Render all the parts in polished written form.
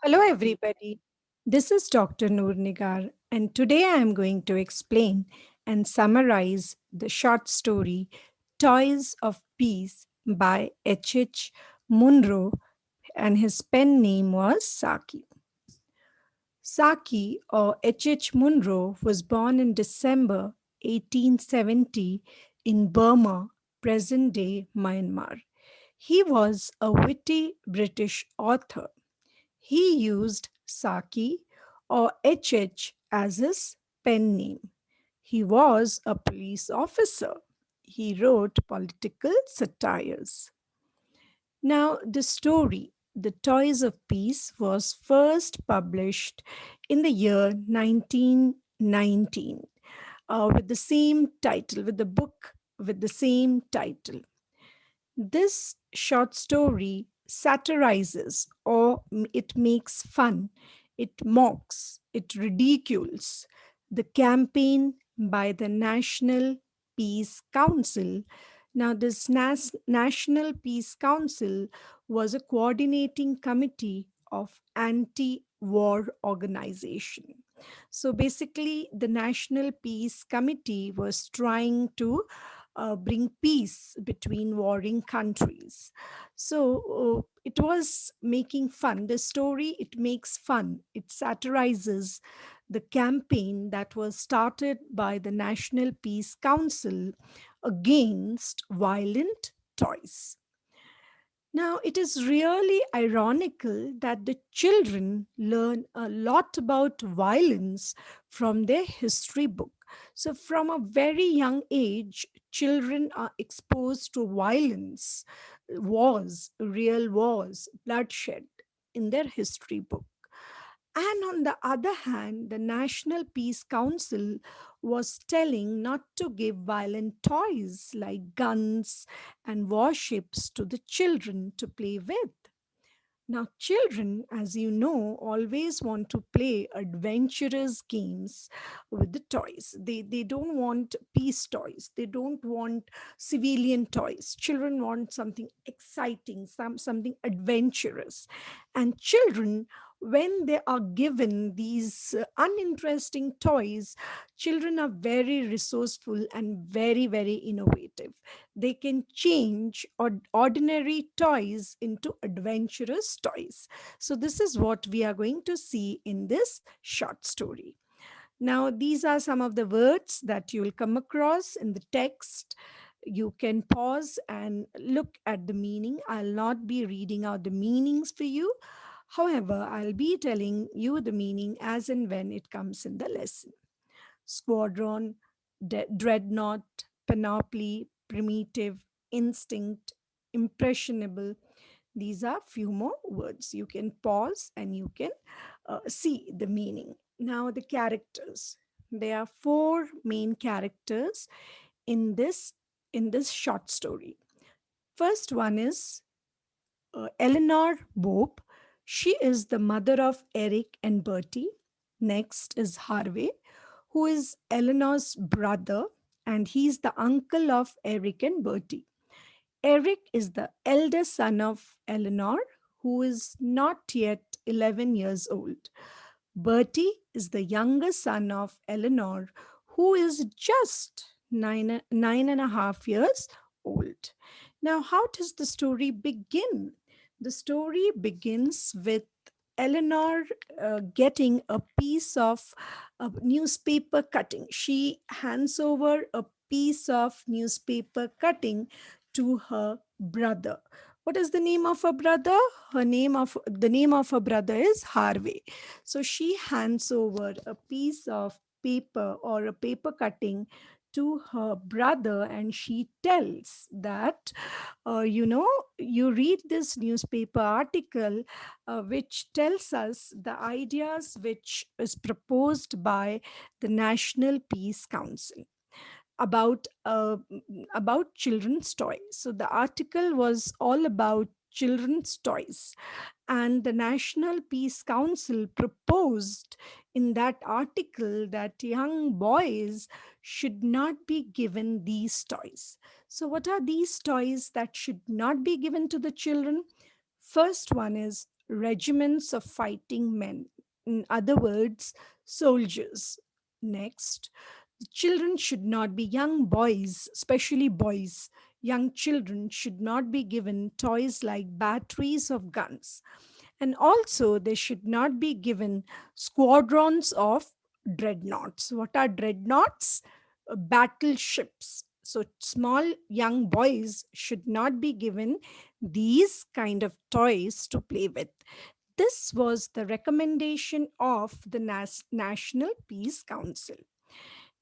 Hello, everybody. This is Dr. Noor Nigar, and today I am going to explain and summarize the short story Toys of Peace by H. Munro, and his pen name was Saki. Saki, or H. Munro, was born in December 1870 in Burma, present day Myanmar. He was a witty British author. He used Saki or HH as his pen name. He was a police officer. He wrote political satires. Now, the story, The Toys of Peace, was first published in the year 1919 with the same title, with the book with the same title. This short story satirizes or it makes fun, it mocks, it ridicules the campaign by the National Peace Council. Now, this National Peace Council was a coordinating committee of anti war organization. So basically, the National Peace Committee was trying to bring peace between warring countries. So it was making fun. The story, it makes fun. It satirizes the campaign that was started by the National Peace Council against violent toys. Now, it is really ironical that the children learn a lot about violence from their history book. So, from a very young age, children are exposed to violence, wars, real wars, bloodshed in their history book. And on the other hand, the National Peace Council was telling not to give violent toys like guns and warships to the children to play with. Now, children, as you know, always want to play adventurous games with the toys. They don't want peace toys. They don't want civilian toys. Children want something exciting, something adventurous. And children, when they are given these uninteresting toys, children are very resourceful and very, very innovative. They can change ordinary toys into adventurous toys. So, this is what we are going to see in this short story. Now, these are some of the words that you will come across in the text. You can pause and look at the meaning. I'll not be reading out the meanings for you. However, I'll be telling you the meaning as and when it comes in the lesson. Squadron, dreadnought, panoply, primitive, instinct, impressionable. These are few more words. You can pause and you can see the meaning. Now, the characters. There are four main characters in this short story. First one is Eleanor Bope. She is the mother of Eric and Bertie. Next is Harvey, who is Eleanor's brother, and he's the uncle of Eric and Bertie. Eric is the elder son of Eleanor, who is not yet 11 years old. Bertie is the younger son of Eleanor, who is just nine and a half years old. Now, how does the story begin? The story begins with Eleanor getting a piece of newspaper cutting. She hands over a piece of newspaper cutting to her brother. What is the name of her brother? The name of her brother is Harvey. So she hands over a piece of paper or a paper cutting to her brother, and she tells that you read this newspaper article which tells us the ideas which is proposed by the National Peace Council about children's toys. So the article was all about children's toys, and the National Peace Council proposed in that article that young boys should not be given these toys. So, what are these toys that should not be given to the children? First one is regiments of fighting men. In other words, soldiers. Next, the children should not be young boys, especially boys. Young children should not be given toys like batteries of guns. And also, they should not be given squadrons of dreadnoughts. What are dreadnoughts? Battleships. So, small young boys should not be given these kind of toys to play with. This was the recommendation of the National Peace Council.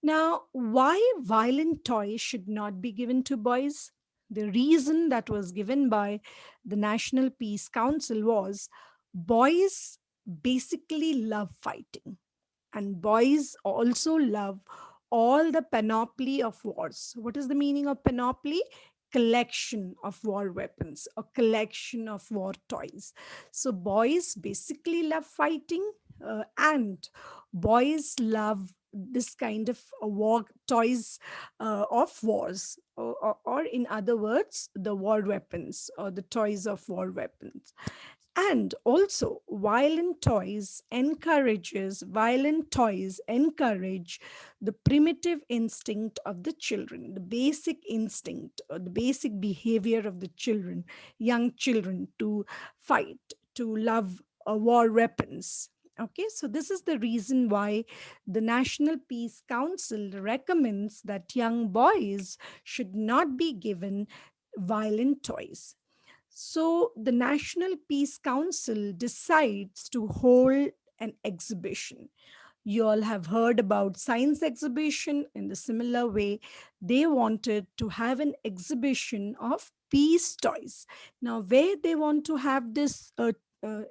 Now, why violent toys should not be given to boys? The reason that was given by the National Peace Council was boys basically love fighting, and boys also love all the panoply of wars. What is the meaning of panoply? Collection of war weapons, a collection of war toys. So boys basically love fighting, and boys love this kind of war toys of wars, or in other words, the war weapons or the toys of war weapons. And also, violent toys encourage the primitive instinct of the children, the basic instinct or the basic behavior of the children, young children, to fight, to love war weapons. Okay, so this is the reason why the National Peace Council recommends that young boys should not be given violent toys. So the National Peace Council decides to hold an exhibition. You all have heard about science exhibition. In the similar way, they wanted to have an exhibition of peace toys. Now, where they want to have this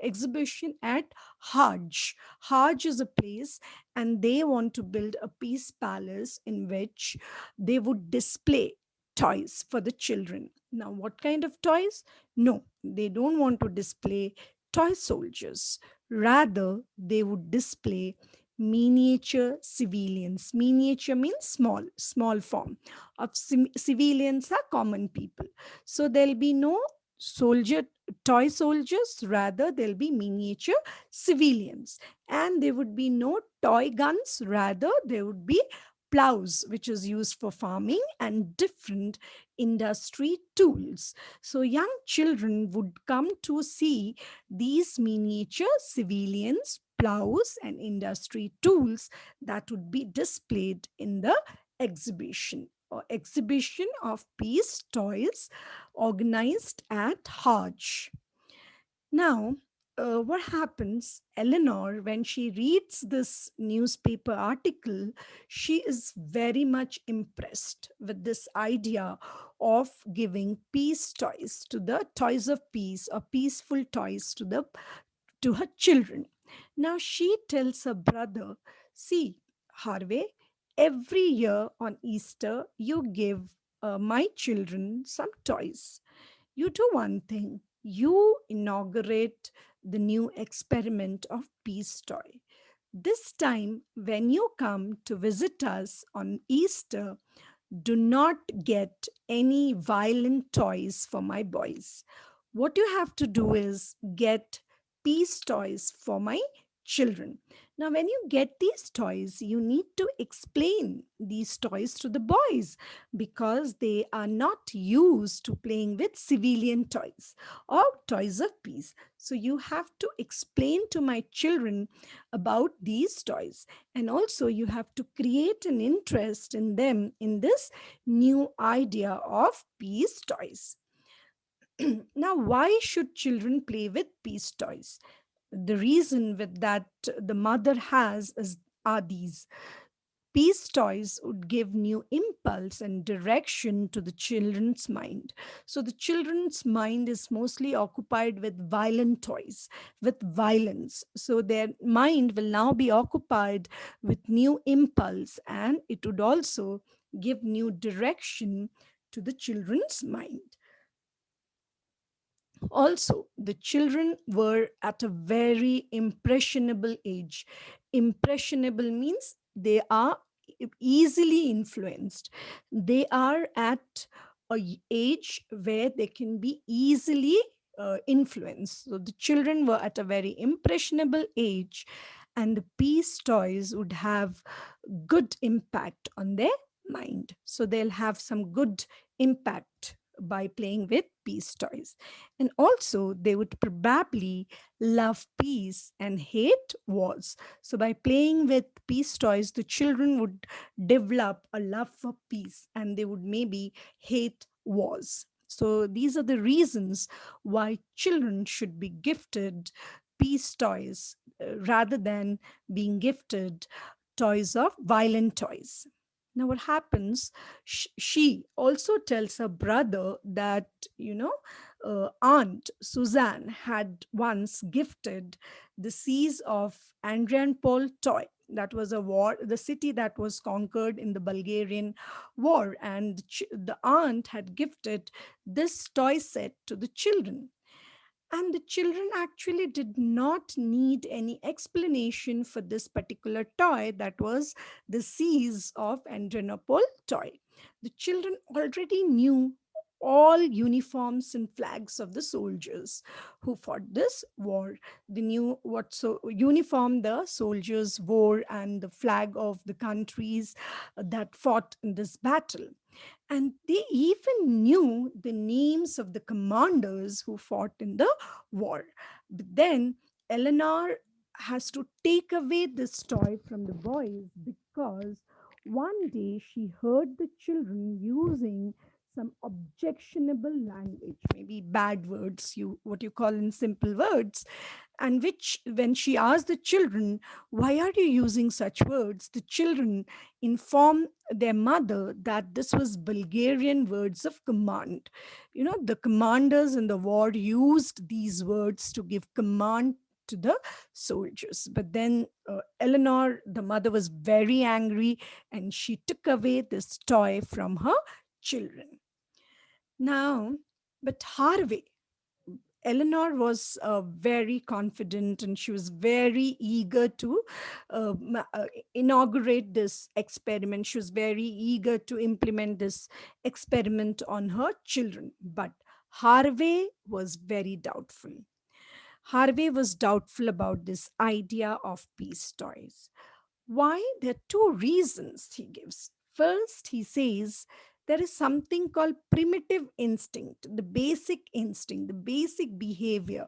exhibition at Hajj. Hajj is a place, and they want to build a peace palace in which they would display toys for the children. Now, what kind of toys? No, they don't want to display toy soldiers. Rather, they would display miniature civilians. Miniature means small, small form of civilians are common people. So there'll be no soldier toy soldiers, rather there'll be miniature civilians. And there would be no toy guns, rather there would be plows, which is used for farming, and different industry tools. So young children would come to see these miniature civilians, plows, and industry tools that would be displayed in the exhibition, or exhibition of peace toys organized at Hajj. Now, what happens, Eleanor, when she reads this newspaper article, she is very much impressed with this idea of giving peace toys to the toys of peace, or peaceful toys to her children. Now she tells her brother, "See, Harvey, every year on Easter, you give my children some toys. You do one thing, you inaugurate the new experiment of peace toy. This time, when you come to visit us on Easter, do not get any violent toys for my boys. What you have to do is get peace toys for my children." Now, when you get these toys, you need to explain these toys to the boys, because they are not used to playing with civilian toys or toys of peace. So, you have to explain to my children about these toys, and also you have to create an interest in them in this new idea of peace toys. Now, why should children play with peace toys? The reason with that the mother has is are these: peace toys would give new impulse and direction to the children's mind. So the children's mind is mostly occupied with violent toys, with violence. So their mind will now be occupied with new impulse, and it would also give new direction to the children's mind. Also, the children were at a very impressionable age. Impressionable means they are easily influenced. They are at a age where they can be easily influence. So the children were at a very impressionable age, and the peace toys would have good impact on their mind. So they'll have some good impact by playing with peace toys. And also, they would probably love peace and hate wars. So, by playing with peace toys, the children would develop a love for peace and they would maybe hate wars. So, these are the reasons why children should be gifted peace toys rather than being gifted toys of violent toys. Now, what happens? She also tells her brother that, Aunt Suzanne had once gifted the seas of Andrianopol toy. That was a war, the city that was conquered in the Bulgarian war. And the aunt had gifted this toy set to the children. And the children actually did not need any explanation for this particular toy that was the Seas of Andronopol toy. The children already knew all uniforms and flags of the soldiers who fought this war. They knew what uniform the soldiers wore and the flag of the countries that fought in this battle. And they even knew the names of the commanders who fought in the war. But then Eleanor has to take away this toy from the boys because one day she heard the children using some objectionable language, maybe bad words, you what you call in simple words, and which when she asked the children, why are you using such words, the children inform their mother that this was Bulgarian words of command. The commanders in the war used these words to give command to the soldiers. But then Eleanor, the mother, was very angry and she took away this toy from her children. Now, but Harvey, Eleanor was very confident and she was very eager to inaugurate this experiment. She was very eager to implement this experiment on her children. But Harvey was very doubtful. Harvey was doubtful about this idea of peace toys. Why? There are two reasons he gives. First, he says there is something called primitive instinct, the basic behavior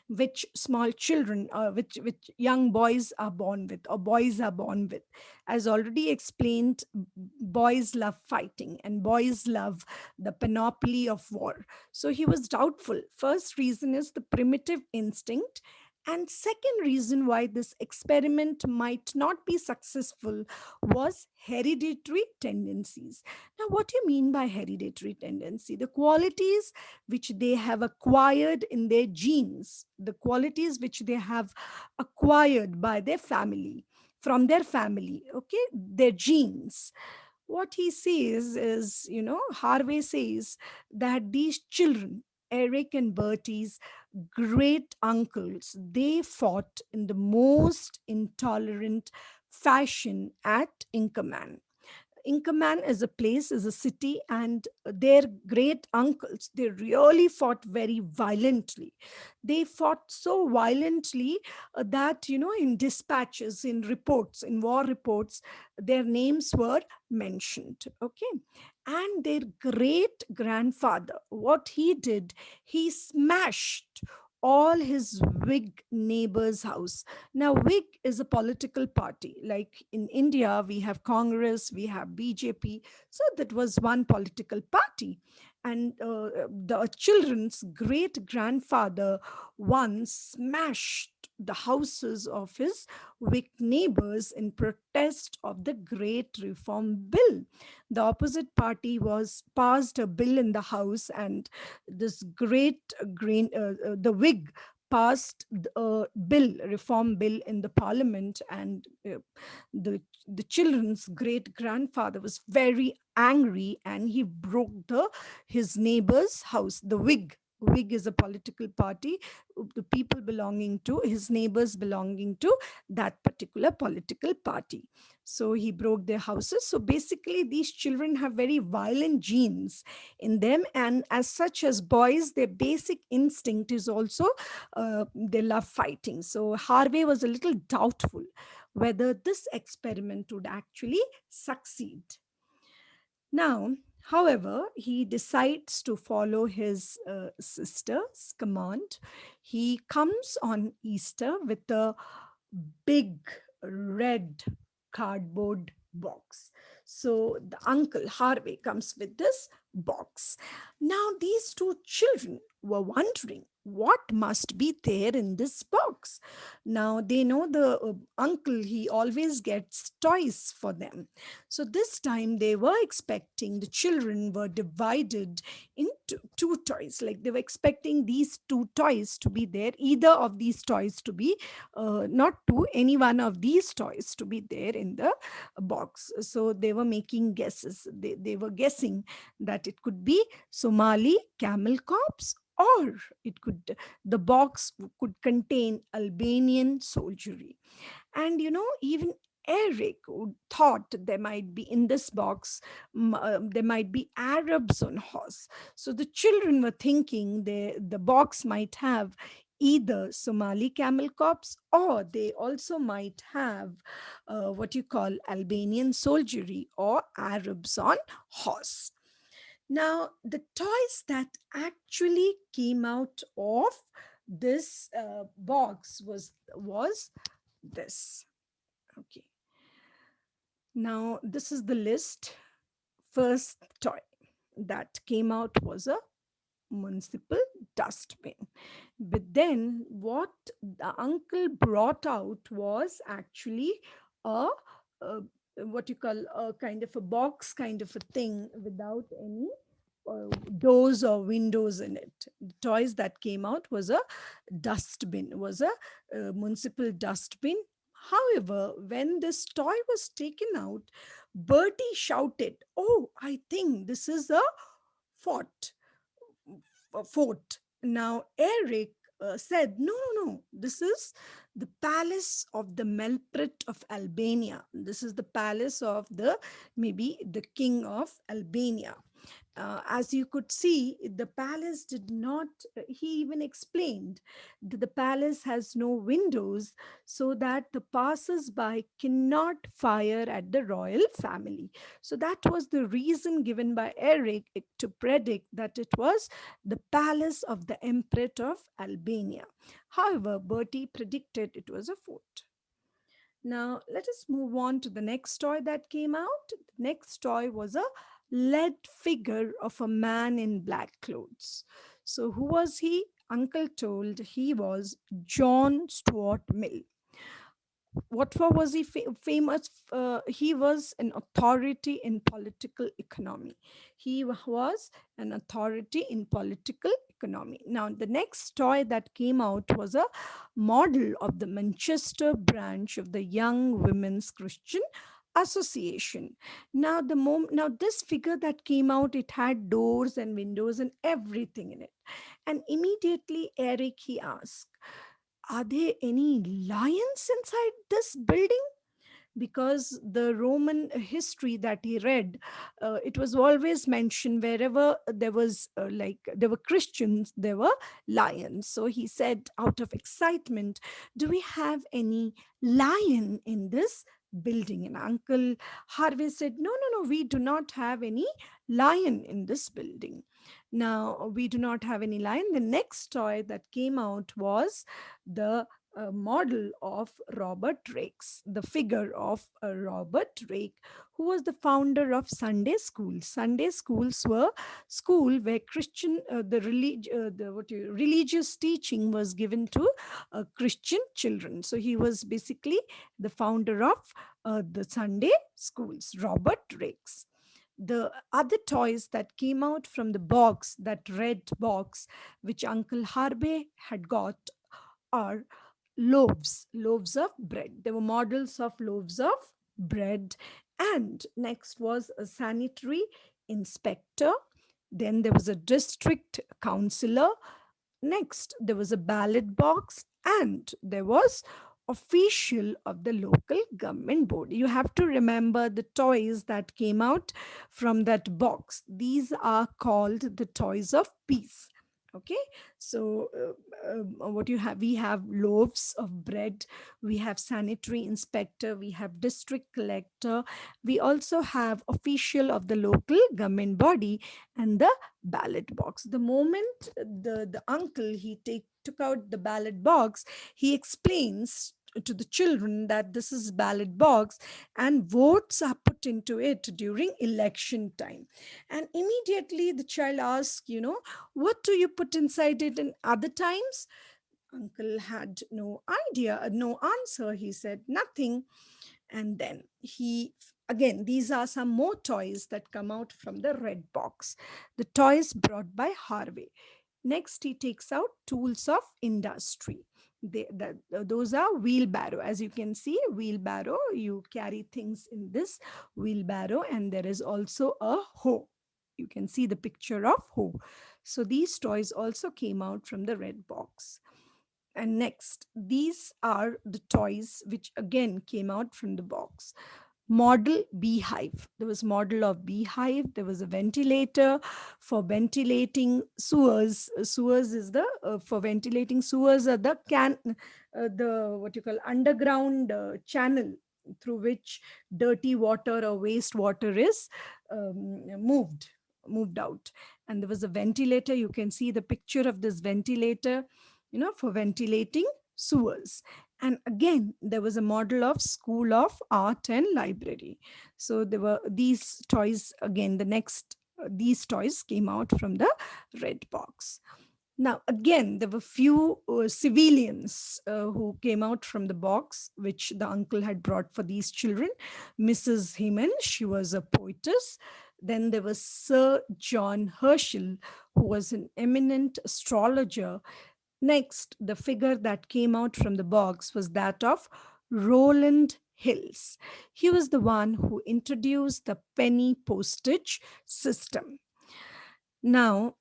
which small children, which young boys are born with, or boys are born with. As already explained, boys love fighting and boys love the panoply of war. So he was doubtful. First reason is the primitive instinct, and second reason why this experiment might not be successful was hereditary tendencies. Now, what do you mean by hereditary tendency? The qualities which they have acquired in their genes, the qualities which they have acquired by their family, from their family, okay, their genes. What he says is, Harvey says that these children, Eric and Bertie's great uncles, they fought in the most intolerant fashion at Inkerman. Inkerman is a place, is a city, and their great uncles, they really fought very violently. They fought so violently that, in dispatches, in reports, in war reports, their names were mentioned. Okay. And their great grandfather, what he did, he smashed all his Whig neighbors' house. Now, Whig is a political party. Like in India, we have Congress, we have BJP. So that was one political party. And the children's great grandfather once smashed the houses of his Whig neighbors in protest of the Great Reform Bill. The opposite party was passed a bill in the House, and this the Whig passed a bill, reform bill in the parliament, and the children's great grandfather was very angry and he broke his neighbor's house, the Whig Whig is a political party, the people belonging to his neighbors belonging to that particular political party. So he broke their houses. So basically, these children have very violent genes in them, and as such, as boys, their basic instinct is also they love fighting. So Harvey was a little doubtful whether this experiment would actually succeed. Now, however, he decides to follow his sister's command. He comes on Easter with a big red cardboard box. So the uncle Harvey comes with this box. Now, these two children were wondering what must be there in this box. Now, they know the uncle, he always gets toys for them. So this time they were expecting, the children were divided into two toys. Like they were expecting these two toys to be there, either of these toys to be, not two, any one of these toys to be there in the box. So they were making guesses. They were guessing that it could be Somali camel corpse, or it could, the box could contain Albanian soldiery. And even Eric thought there might be in this box, there might be Arabs on horse. So the children were thinking the box might have either Somali camel corpse, or they also might have what you call Albanian soldiery or Arabs on horse. Now, the toys that actually came out of this box was this. Okay. Now, this is the list. First toy that came out was a municipal dustbin. But then, what the uncle brought out was actually a what you call a kind of a box, kind of a thing without any doors or windows in it. The toys that came out was a dustbin, was a municipal dustbin. However, when this toy was taken out, Bertie shouted, "Oh, I think this is a fort." Fort. Now, Eric said, "No, no, no, this is the palace of the Melpret of Albania. This is the palace of the, maybe the king of Albania." As you could see, the palace did not, he even explained that the palace has no windows so that the passers-by cannot fire at the royal family. So that was the reason given by Eric to predict that it was the palace of the Emperor of Albania. However, Bertie predicted it was a fort. Now, let us move on to the next toy that came out. The next toy was a lead figure of a man in black clothes. So, who was he? Uncle told he was John Stuart Mill. What for was he famous? He was an authority in political economy. He was an authority in political economy. Now, the next toy that came out was a model of the Manchester branch of the Young Women's Christian Association. Now, now this figure that came out, it had doors and windows and everything in it. And immediately Eric, he asked, "Are there any lions inside this building?" Because the Roman history that he read, it was always mentioned wherever there was like there were Christians, there were lions. So he said, out of excitement, "Do we have any lion in this building?" And Uncle Harvey said, "No, no, no, we do not have any lion in this building." Now, we do not have any lion. The next toy that came out was the model of Robert Raikes, the figure of Robert Rake, who was the founder of Sunday schools. Sunday schools were school where Christian, religious teaching was given to Christian children. So he was basically the founder of the Sunday schools, Robert Raikes. The other toys that came out from the box, that red box, which Uncle Harvey had got, are loaves of bread. They were models of loaves of bread. And next was a sanitary inspector, Then there was a district councillor. Next, there was a ballot box, and there was official of the local government board. You have to remember the toys that came out from that box. These are called the toys of peace. Okay, so what you have, we have loaves of bread, we have sanitary inspector, we have district collector, we also have official of the local government body, and the ballot box. The moment the uncle he took out the ballot box, he explains to the children that this is ballot box and votes are put into it during election time. And immediately the child asks, what do you put inside it in other times? Uncle had no idea, no answer. He said nothing. And then he, again, these are some more toys that come out from the red box, the toys brought by Harvey. Next, he takes out tools of industry. Those are wheelbarrow. As you can see, wheelbarrow, you carry things in this wheelbarrow, and there is also a hoe. You can see the picture of hoe. So these toys also came out from the red box. And next, these are the toys which again came out from the box. Model beehive. There was model of beehive. There was a ventilator for ventilating sewers. Sewers is the for ventilating sewers are the the what you call underground channel through which dirty water or wastewater is moved out. And there was a ventilator. You can see the picture of this ventilator, for ventilating sewers. And again, there was a model of School of Art and Library. So there were these toys again. The next, these toys came out from the red box. Now, again, there were few civilians who came out from the box, which the uncle had brought for these children. Mrs. Heyman, she was a poetess. Then there was Sir John Herschel, who was an eminent astrologer. Next, the figure that came out from the box was that of Roland Hills. He was the one who introduced the penny postage system. Now,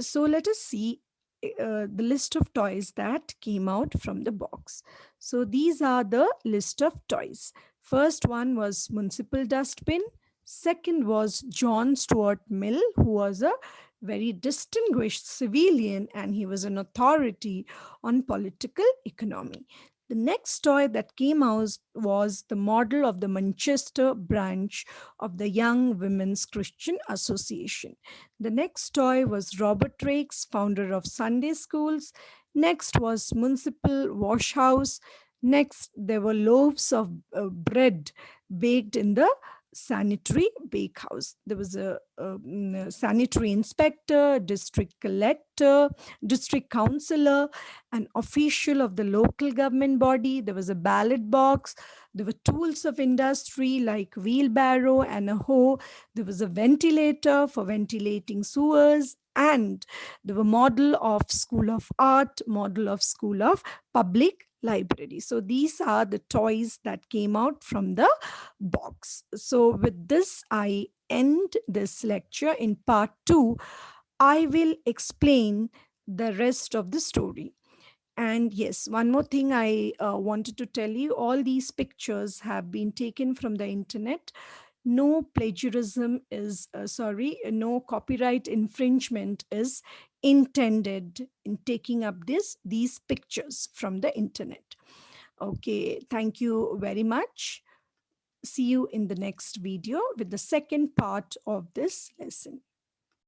so let us see the list of toys that came out from the box. So these are the list of toys. First one was municipal dustbin. Second was John Stuart Mill, who was a very distinguished civilian and he was an authority on political economy. The next toy that came out was the model of the Manchester branch of the Young Women's Christian Association. The next toy was Robert Raikes, founder of Sunday schools. Next was Municipal Wash House. Next, there were loaves of bread baked in the sanitary bakehouse. There was a sanitary inspector, district collector, district councillor, an official of the local government body. There was a ballot box. There were tools of industry like wheelbarrow and a hoe. There was a ventilator for ventilating sewers. And there were model of School of Art, model of School of Public Library. So these are the toys that came out from the box. So with this, I end this lecture. In part 2, I will explain the rest of the story. And yes, one more thing I wanted to tell you, all these pictures have been taken from the internet. No plagiarism is, no copyright infringement is intended in taking up these pictures from the internet. Okay, thank you very much. See you in the next video with the second part of this lesson.